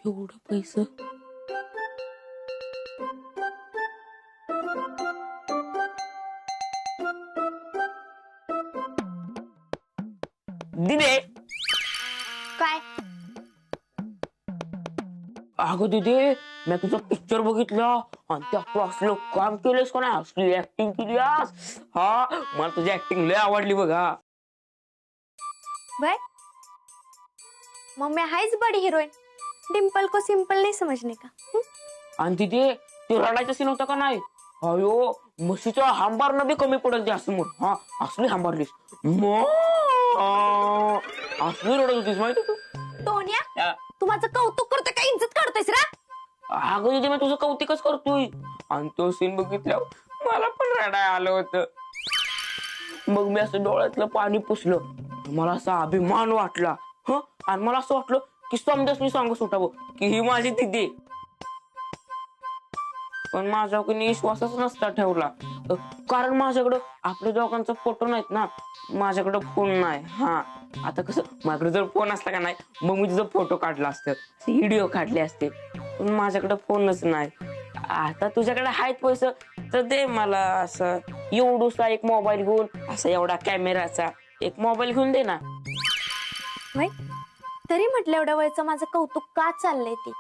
एवढं पैसे दिदे काय? अगं दिदे मी तुझा पिक्चर बघितला आणि त्या तू असलं काम केलंस का नाही असली ऍक्टिंग केलीस. हा मला तुझी ऍक्टिंग लय आवडली बघा. भाई मग मैं हाइज बड़ी हीरोइन, डिम्पल को सिंपल नहीं समझने का. आणि तिथे ते रडायचं सीन होता का नाही. अयो म्हशीच्या हांबारनं बी कमी पडेल ते असं मग. हा असली हांबारलीस असली रडत होतीस माहिती तू. टोन्या तू माझं कौतुक करतोय का इज्जत काढतोयस रा? अगं तिथे मी तुझं कौतिकच करतोय. आणि तो सीन बघितल्यावर मला पण रडाय आलं होतं. मग मी असं डोळ्यातलं पाणी पुसलं. मला असा अभिमान वाटला. ह आणि मला असं वाटलं की समजाच मी सांगू सुटावं की ही माझी दिदी. पण माझ्यावर कोणी विश्वासच नसता ठेवला. कारण माझ्याकडं आपल्या दोघांचा फोटो नाहीत ना. माझ्याकडं फोन नाही. हा आता कसं माझ्याकडे जर फोन असला का नाही मग मी तुझा फोटो काढला असतं, व्हिडिओ काढले असते. पण माझ्याकडे फोनच नाही. आता तुझ्याकडे आहेत पैसे तर दे मला असं एवढूसा एक मोबाईल घेऊन असा एवढा कॅमेराचा एक मोबाईल घेऊन दे ना. भाई तरी म्हटलं एवढ्या वेळचं माझं कौतुक का चाललंय ते.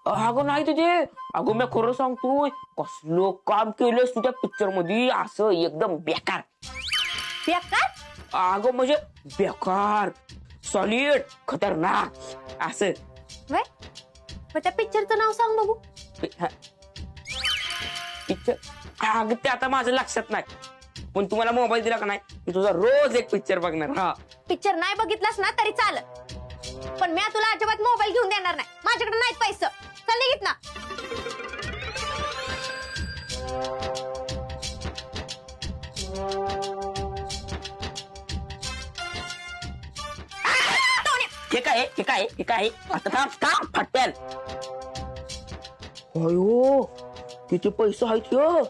अगं नाही तिथे. अगं मी खरं सांगतोय कसलं काम केलंस तुझ्या पिक्चर मध्ये असं एकदम बेकार. बेकार? अगं म्हणजे बेकार सॉलिड खतरनाक असं. भाई मग त्या पिक्चरचं नाव सांग बघू. पिक्चर अगं ते आता माझं लक्षात नाही. पण तुम्हाला मोबाईल दिला का नाही मी तुझा रोज एक पिक्चर बघणार. हा पिक्चर नाही बघितलास ना तरी चाल, पण मी तुला अजिबात मोबाईल घेऊन देणार नाही. माझ्याकडे नाहीत पैसे. चल निघित ना. हे काय आता थांब थांब फटपेल. अयो तिचे पैसे आहेत हो.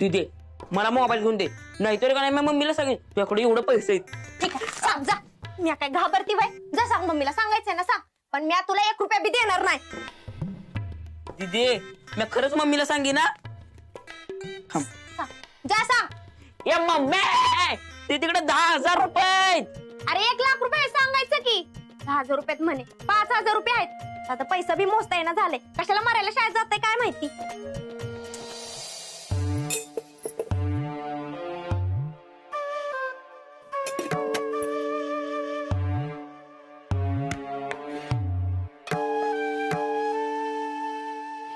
तिथे मला मोबाईल घेऊन दे नाहीतर का नाही मी मम्मीला सांगेन तुझ्याकडे एवढे पैसे आहेत. ठीक आहे सांग जा. मी काय घाबरती बाय. जा सांग मम्मीला. सांगायचंय ना सांग, पण मी तुला 1 रुपया बी देणार नाही. दिदे मी खरंच मम्मीला सांगेन ना. सांग. जा सांग. ए मम्मी ते तिकडे 10,000 रुपये आहेत. अरे 1 लाख रुपये सांगायचं की. 10,000 रुपयात म्हणे 5,000 रुपये आहेत. आता पैसा बी मोजता येणं झाले. कशाला मरायला शाळेत जाते काय माहिती.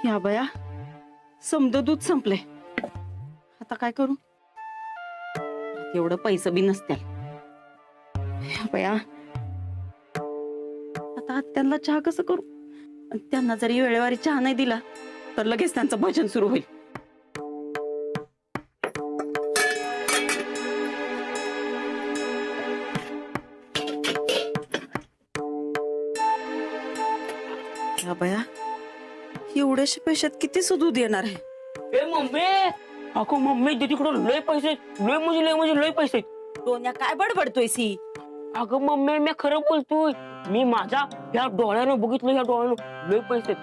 या बया समद दूध संपले. आता काय करू. एवढं पैसे बी नसते. या बया आता त्यांना चहा कसं करू. त्यांना जरी वेळेवारी चहा नाही दिला तर लगेच त्यांचं भजन सुरू होईल. या बया एवढ्याशा पैशात किती दूध येणार आहे. ए मम्मी अगो मम्मी तिकडे लय पैसे लय म्हणजे लय पैसे. दोन्या काय बडबडतोय सी. अगं मम्मी मी खरं बोलतोय. मी माझ्या या डोळ्यानं बघितलं. या डोळ्यानं लय पैसे.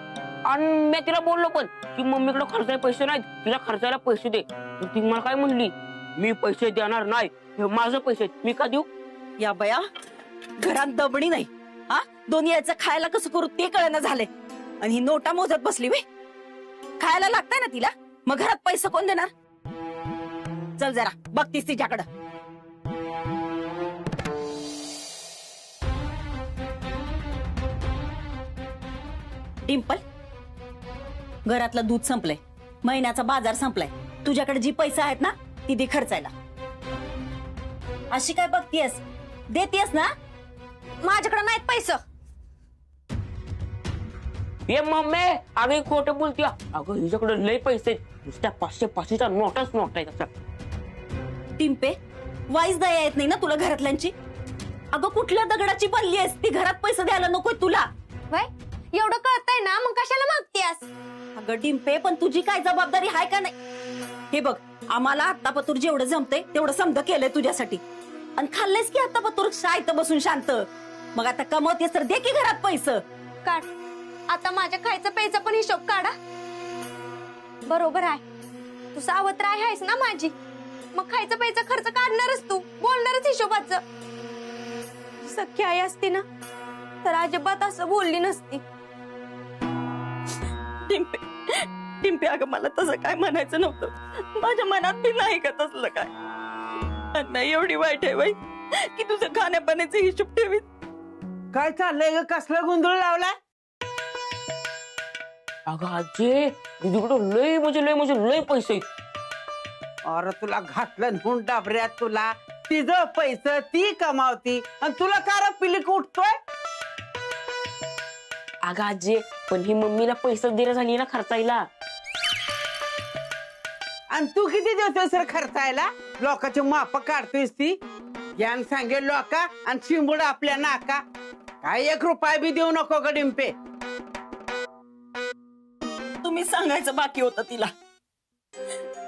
आणि मी तिला बोललो पण की मम्मीकडे खर्चायला पैसे नाहीत तिला खर्चायला पैसे दे. तर ती मला काय म्हणली मी पैसे देणार नाही. हे माझं पैसे मी का देऊ. या बया घरात दबणी नाही. हा दोन्ही याचं खायला कसं करू ते कळना झाले. आणि ही नोटा मोजत बसली वे. खायला लागतंय ना तिला. मग घरात पैसे कोण देणार. चल जरा बघतीस तिच्याकडं. डिंपल घरातलं दूध संपलंय. महिन्याचा बाजार संपलाय. तुझ्याकडे जी पैसे आहेत ना ती दे खर्चायला. अशी काय बघतीयस. देतीयस ना. माझ्याकडे नाहीत पैसे. ये मम्मी अगं खोटं बोलतीय. अगं हिच्याकडे लय पैसे नुसत्या 500-500च्या नोटाच नोट आहेत. टिंपे वाईस दया येत नाही ना तुला घरातल्यांची. अगं कुठल्या दगडाची बनली आहेस ती घरात पैसे द्यायला नकोय तुला. भाई एवढं कळतंय ना मग कशाला मागतेस. अगं डिंपे पण तुझी काय जबाबदारी आहे का नाही. हे बघ आम्हाला आत्तापतूर जेवढं जमतंय तेवढं समज केलंय तुझ्यासाठी. आणि खाल्लेस की आत्तापतूर शाळेत बसून शांत. मग आता कमवतेस तर दे की घरात पैसे. काढ. आता माझ्या खायचं प्यायचा पण हिशोब काढा. बरोबर आहे, तू सावत्र आहेस ना माझी, मग खायचं प्यायचा खर्च काढणारच तू, बोलणारच हिशोबाचं. सख्खी आई असती ना तर अजिबात असं बोलली नसती. टिंपे टिंपे, अगं मला तसं काय म्हणायचं नव्हतं. माझ्या मनात बी नाही का तसलं काय. नाही एवढी वाईट आहे बाई की तुझं खाण्यापाण्याचे हिशोब ठेवीत. काय चाललंय ग? कसला गोंधळ लावलाय? अगं आजी दीदीकडं लय म्हणजे लय पैसे आहेत. अरे तुला घातलं म्हणून डाबऱ्यात, तुला तिचं पैसे ती कमावती आणि तुला कार पिलीक उठतोय. अगं आजी पण ही मम्मीला पैसे दिल्या झाली ना खर्चायला. आणि तू किती देतोय सर खर्चायला? लोकांचे माप काढतोयस ती. ज्ञान सांगेल लोका आणि शिंबूड आपल्या नाका. काय 1 रुपया बी देऊ नको ग डिंपे. तुम्ही सांगायचं बाकी होतं तिला.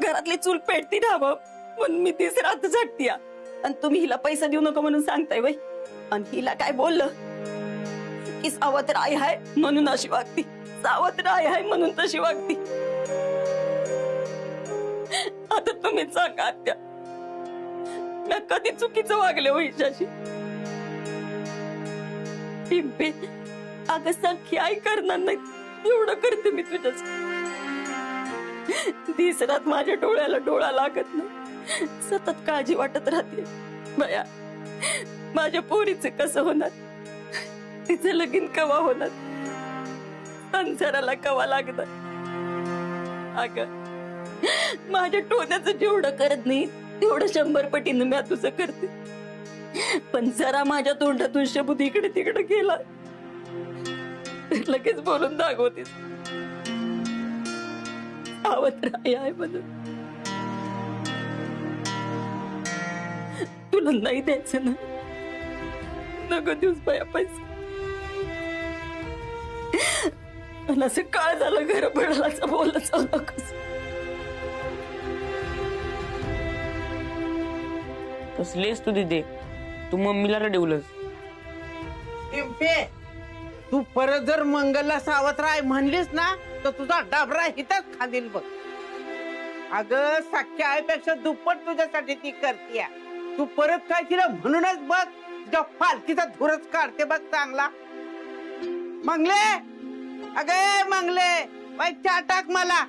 घरातली चूल पेटती राहावं म्हणून मी तीच रात झटतीय, आणि तुम्ही हिला पैसा देऊ नका म्हणून सांगताय बाई. आणि हिला काय बोललं की सावत्र आई आहे म्हणून अशी वागती, सावत्र आई आहे म्हणून तशी वागती. आता तुम्ही सांगा आत्या, मी कधी चुकीचं वागले हो हिच्याशी? टिंपे, अगं सख्खी आई करणार नाही एवढं करते मी तुझ्याच. दिसरात माझ्या डोळ्याला डोळा लागत नाही, सतत काळजी वाटत राहते. बया, माझ्या पोरीचं कसं होणार, तिचं लगीन कवा होणार, संसाराला कवा लागणार. अगं माझ्या टोण्याचं जेवढं करत नाही तेवढं 100 पटीनं मी तुझं करते. पण जरा माझ्या तोंडातून शब्द इकडे तिकडे गेला तर लगेच बोलून दाखवतेस सावत्र आई आहे म्हणून. तुला नाही द्यायचं ना, नको दिवस बाया पैसे. आणि असं काळ झालं घर पडायचं बोलत जाऊ नकोस. कसलीस तू दीदी, तू मम्मीला रडवलंस. डिंपे, तू परत जर मंगलला सावत्र आहे म्हणलीस ना तर तुझा डाबरा हिथच खांदील बघ. अगं सख्या आईपेक्षा दुप्पट तुझ्यासाठी ती करतीय. तू परत काय तिला म्हणूनच बघ, तुझ्या पालखीचा धुरच काढते बघ चांगला. मंगले, अगे मंगले, बाई चहा टाक मला.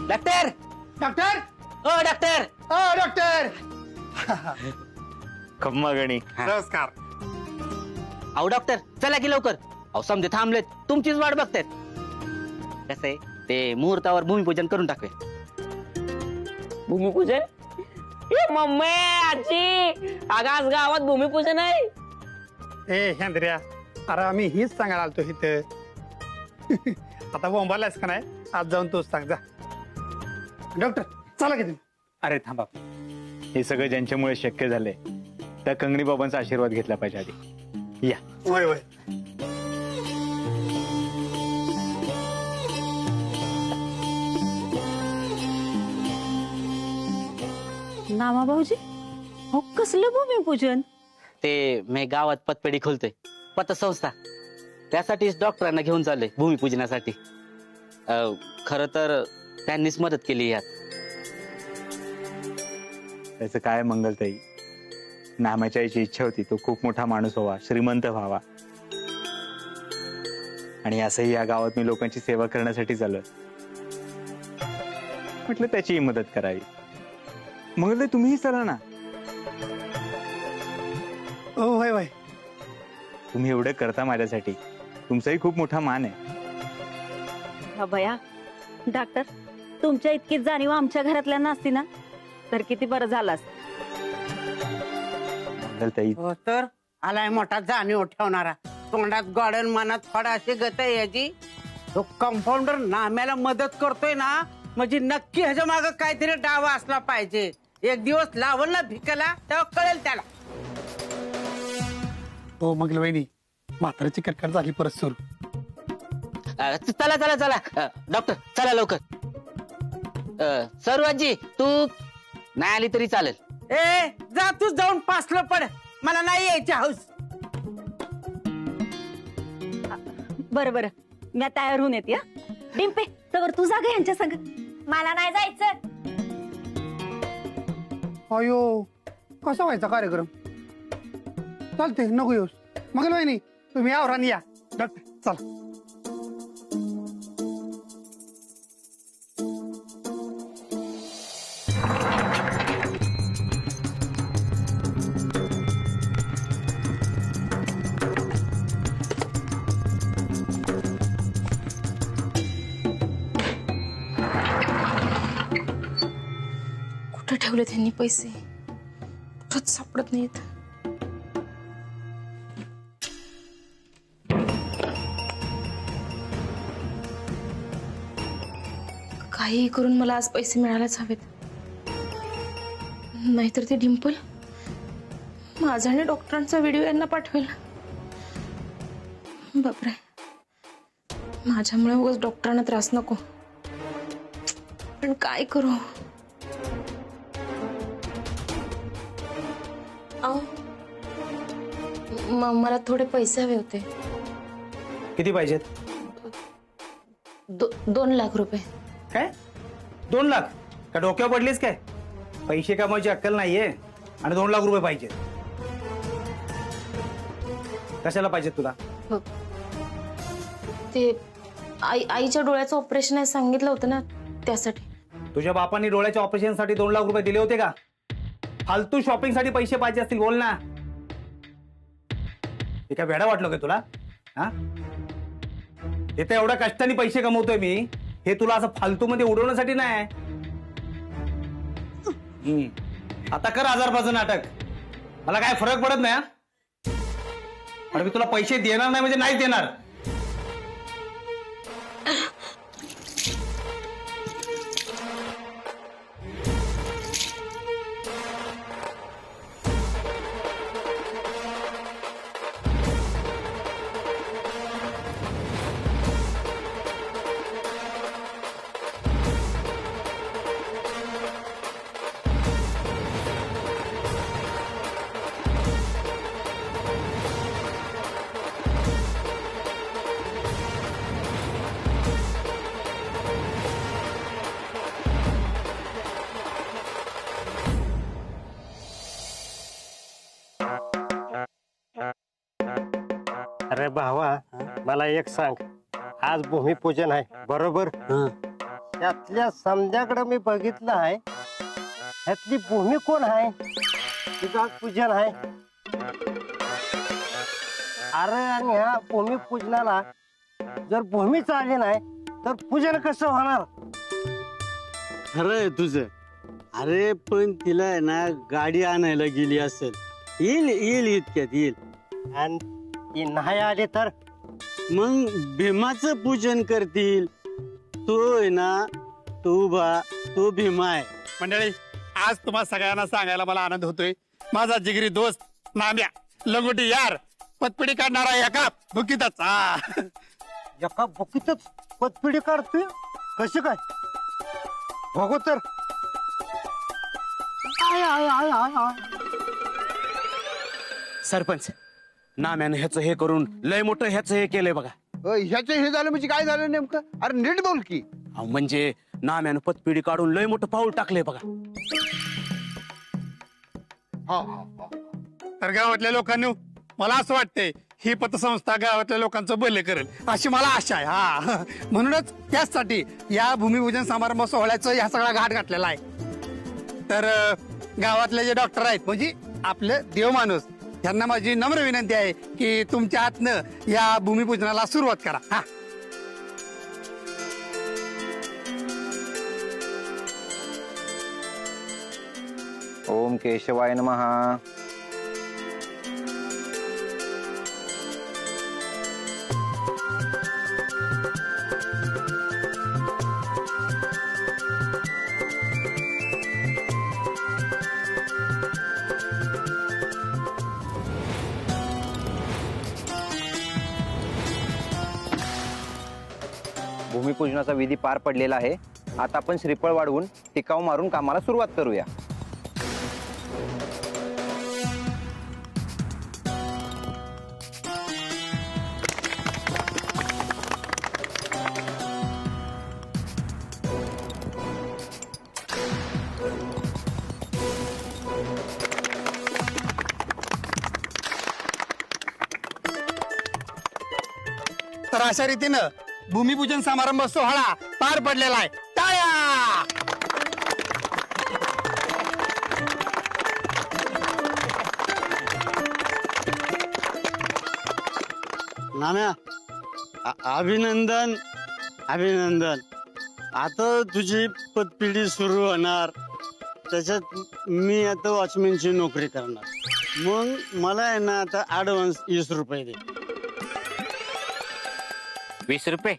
डॉक्टर, डॉक्टर, ओ डॉक्टर, ओ डॉक्टर. खम्मा गणी. नमस्कार. अहो डॉक्टर चला की लवकर. अहो समजे थांबलेत, तुमचीच वाट बघतायत. कसं आहे ते मुहूर्तावर भूमिपूजन करून टाकूया. भूमिपूजन? ए मम्मी, आजी, अगं आज गावात भूमिपूजन आहे. ए हेंद्र्या, अरे आम्ही हीच सांगायला आलतो इथं. आता बोंबालायस का नाही? आज जाऊन तूच सांग जा. डॉक्टर चला की तुम्ही. अरे थांबा, हे सगळं ज्यांच्यामुळे शक्य झालंय त्या कंगणी बाबांचा आशीर्वाद घेतला पाहिजे आधी. या. होय होय. नामा भाऊजी, हो कसलं भूमिपूजन? ते मी गावात पतपेढी खोलतोय, पतसंस्था. त्यासाठीच डॉक्टरांना घेऊन चाललोय भूमिपूजनासाठी. खर तर त्यांनीच मदत केली यात. त्याचं काय मंगलताई, नामाच्या आईची इच्छा होती तो खूप मोठा माणूस व्हावा, श्रीमंत व्हावा. आणि असंही या गावात मी लोकांची सेवा करण्यासाठी चाललोय. म्हटलं त्याचीही मदत करावी. मंगलताई तुम्हीही चला ना. हो होय होय. तुम्ही एवढं करता माझ्यासाठी, तुमचाही खूप मोठा मान आहे. भया डॉक्टर, तुमच्या इतकीच जाणीव आमच्या घरातल्या नसती ना तर किती बरं झालं असतं. मंगलताई, हो तर आलाय मोठा जाणीव ठेवणारा. तोंडात गार्डन मनात फडा अशी गत आहे याची. तो कंपाऊंडर नाम्याला मदत करतोय ना, म्हणजे नक्की ह्याच्या माग काहीतरी डावा असला पाहिजे. एक दिवस लावल ना भिकाला तेव्हा कळेल त्याला. हो मग वहिनी, म्हाताऱ्याची कटकट झाली परत सुरू. चला चला चला डॉक्टर, चला लवकर. सर्वाजी तू नाही आली तरी चालेल. ए जा तू जाऊन पासलं पड, मला नाही यायची हौस. बरं बरं, मी तयार होऊन येते. डिंपे तर तू जागा यांच्या संग. मला नाही जायचं. अयो कसा व्हायचा कार्यक्रम? चालते नको येऊस. मग वहिनी तुम्ही आवरान या. डॉक्टर चला. कुठे ठेवले त्यांनी पैसे? कुठंच सापडत नाहीत. काहीही करून मला आज पैसे मिळायलाच हवेत, नाहीतर ते डिंपल माझा आणि डॉक्टरांचा व्हिडिओ यांना पाठवेल. बापरे, माझ्यामुळे उगाच डॉक्टरांना त्रास नको. पण काय करू? अहो, मला थोडे पैसे हवे होते. किती पाहिजेत? 2 लाख रुपये. काय 2 लाख? का डोक्यावर पडलीस काय? पैसे कमवायची अक्कल नाहीये आणि 2 लाख रुपये पाहिजेत. कशाला पाहिजेत तुला? ते आईच्या डोळ्याचं ऑपरेशन आहे सांगितलं होतं ना, त्यासाठी. तुझ्या बापांनी डोळ्याच्या ऑपरेशनसाठी 2 लाख रुपये दिले होते का? फालतू शॉपिंग साठी पैसे पाहिजे असतील बोल ना. हे काय वेडा वाटलो काय तुला? हा, इथे एवढ्या कष्टाने पैसे कमवतोय मी, हे तुला असं फालतू मध्ये उडवण्यासाठी नाही. आता कर हजारपाचं नाटक, मला काय फरक पडत नाही. आणि मी तुला पैसे देणार नाही म्हणजे नाहीच देणार. अरे भावा, मला एक सांग, आज भूमिपूजन आहे बरोबर? त्यातल्या समजाकडे मी बघितलं आहे, ह्यातली भूमी कोण आहे? तिचं आज पूजन आहे. अरे आणि ह्या भूमिपूजनाला जर भूमी चालली नाही तर पूजन कसं होणार? खरंय तुझं. अरे पण तिला आहे ना गाडी आणायला गेली असेल. येईल येईल इतक्यात येईल. आणि ती नाही आली तर मग भीमाचं पूजन करतील. तो आहे ना, तो भीमा आहे. मंडळी, आज तुम्हा सगळ्यांना सांगायला मला आनंद होतोय, माझा जिगरी दोस्त नाम्या लंगोटी यार पतपिढी काढणारा एका बुकीतच. एका बुकीतच पतपिढी काढतोय? कशी काय बघू तर. सरपंच, नाम्यानं ह्याचं हे करून लय मोठं ह्याचं हे केलंय बघा. ह्याचं हे झालं म्हणजे काय झालं नेमकं? अरे नीट बोल की. म्हणजे नाम्यानं पतपिढी काढून लय मोठं पाऊल टाकलंय बघा. तर गावातल्या लोकांनी, मला असं वाटतंय ही पतसंस्था गावातल्या लोकांचं भले करेल अशी मला आशा आहे. हा, म्हणूनच त्याचसाठी या भूमिपूजन समारंभ सोहळ्याचं ह्या सगळा घाट घातलेला आहे. तर गावातले जे डॉक्टर आहेत, म्हणजे आपले देवमाणूस, त्यांना माझी नम्र विनंती आहे की तुमच्या हातनं या भूमिपूजनाला सुरुवात करा. हा, ओम केशवाय नमः. भूमिपूजनाचा विधी पार पडलेला आहे. आता आपण श्रीफळ वाढवून टिकाव मारून कामाला सुरुवात करूया. तर अशा रीतीनं भूमिपूजन समारंभ सोहळा पार पडलेला आहे. टाळ्या! नाम्या अभिनंदन अभिनंदन. आता तुझी पतपिढी सुरू होणार, त्याच्यात मी आता वॉचमॅनची नोकरी करणार. मग मला आहे ना आता ऍडव्हान्स 20 रुपये दे. 20 रुपये?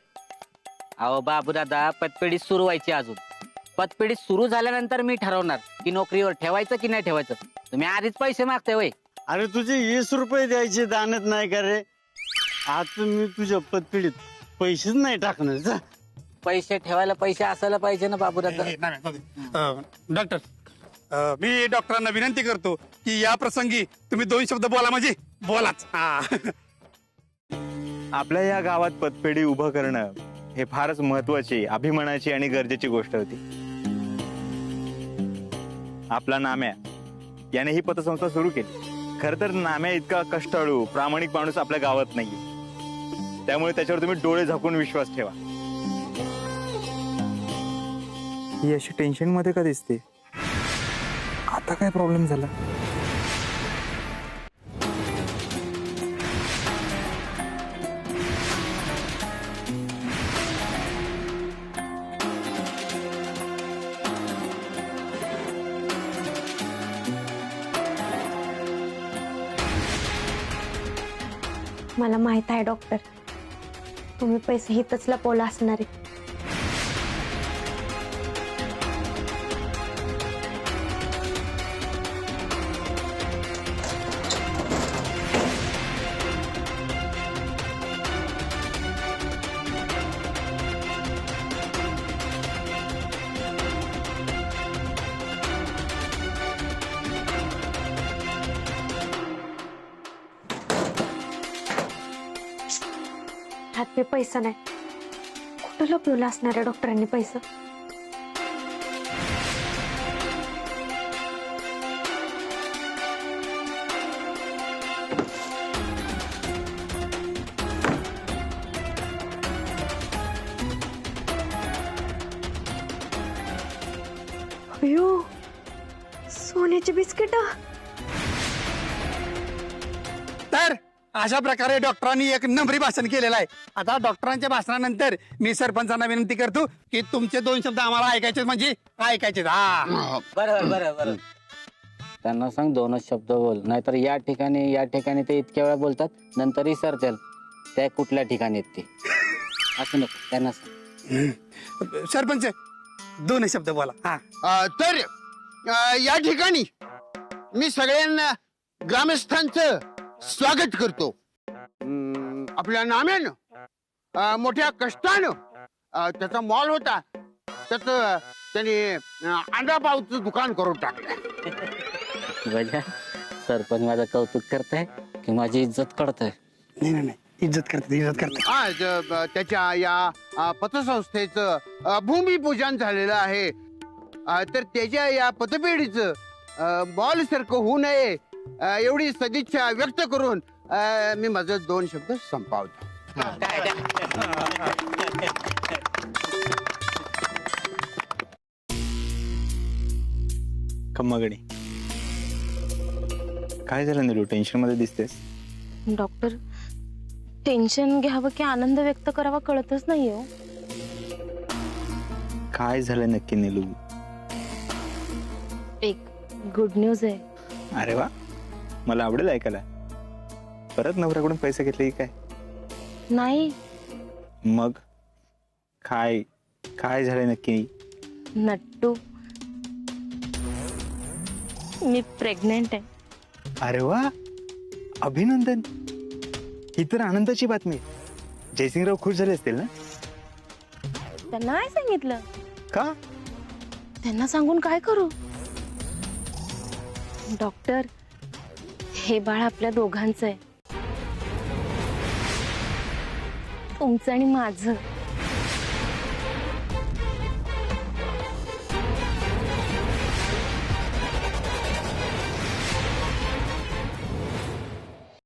अहो बाबू दादा, पतपेढी सुरू व्हायची अजून. पतपेढी सुरू झाल्यानंतर मी ठरवणार की नोकरीवर ठेवायचं की नाही ठेवायचं. तुम्ही आधीच पैसे मागताय वय. अरे तुझे 20 रुपये द्यायचे दानत नाही का रे? आता मी तुझ्या पतपिढीत पैसेच नाही टाकणार. जा. पैसे ठेवायला पैसे असायला पाहिजे ना बाबू दादा. डॉक्टर, मी डॉक्टरांना विनंती करतो की या प्रसंगी तुम्ही 2 शब्द बोला, म्हणजे बोलाच. आपल्या या गावात पतपेढी उभं करणं हे फारच महत्वाची, अभिमानाची आणि गरजेची गोष्ट होती. आपला नाम्या याने ही पतसंस्था सुरू केली. खर तर नाम्या इतका कष्टाळू प्रामाणिक माणूस आपल्या गावात नाहीये, त्यामुळे त्याच्यावर तुम्ही डोळे झाकून विश्वास ठेवा. ही अशी टेन्शन मध्ये का दिसते? आता काय प्रॉब्लेम झाला? मला माहित आहे डॉक्टर, तुम्ही पैसे हितच लपवला असणार आहे. हात पे पैसा नाही, कुठं लपवलं असणार आहे डॉक्टरांनी पैसा? अयो, सोन्याची बिस्किट. तर अशा प्रकारे डॉक्टरांनी एक नंबरी भाषण केलेलं आहे. आता डॉक्टरांच्या भाषणानंतर मी सरपंचांना विनंती करतो की तुमचे 2 शब्द आम्हाला ऐकायचे, म्हणजे ऐकायचे. बरोबर बरोबर. त्यांना सांग 2च शब्द बोल, नाहीतर या ठिकाणी ते इतक्या वेळा बोलतात, नंतर विसरतील त्या कुठल्या ठिकाणी आहेत ते. असं नको, त्यांना सांग. सरपंच 2 शब्द बोला. तर या ठिकाणी मी सगळ्यांना ग्रामस्थांचं स्वागत करतो. आपल्या नाम्यानं मोठ्या कष्टानं त्याचा मॉल होता, त्याचं त्याने अंडा पावचं दुकान करून टाकलं. बघा, सरपंच माझं कौतुक करताय की माझी इज्जत करताय? नाही, इज्जत करते. आज त्याच्या या पतसंस्थेचं भूमिपूजन झालेलं आहे. तर त्याच्या या पतपेढीचं मॉल सारखं होऊ नये एवढी सदिच्छा व्यक्त करून मी माझं 2 शब्द संपवतो. खम्मागडी, काय झालं नीलू? टेन्शन मध्ये दिसतेस. डॉक्टर, टेन्शन घ्यावं की आनंद व्यक्त करावा कळतच नाहीये हो. काय झालं नक्की नीलू? एक गुड न्यूज आहे. अरे वा, मला आवडेल ऐकायला. परत नवऱ्याकडून पैसे घेतले की काय? नाही. मग काय काय झालंय नक्की? नट्टू, मी प्रेग्नेंट आहे. अरे वा, अभिनंदन. ही तर आनंदाची बातमी. जयसिंगराव खुश झाले असतील ना? त्यांना नाही सांगितलं. का? त्यांना सांगून काय करू? डॉक्टर, हे बाळ आपल्या दोघांचं आहे, तुमचं आणि माझं.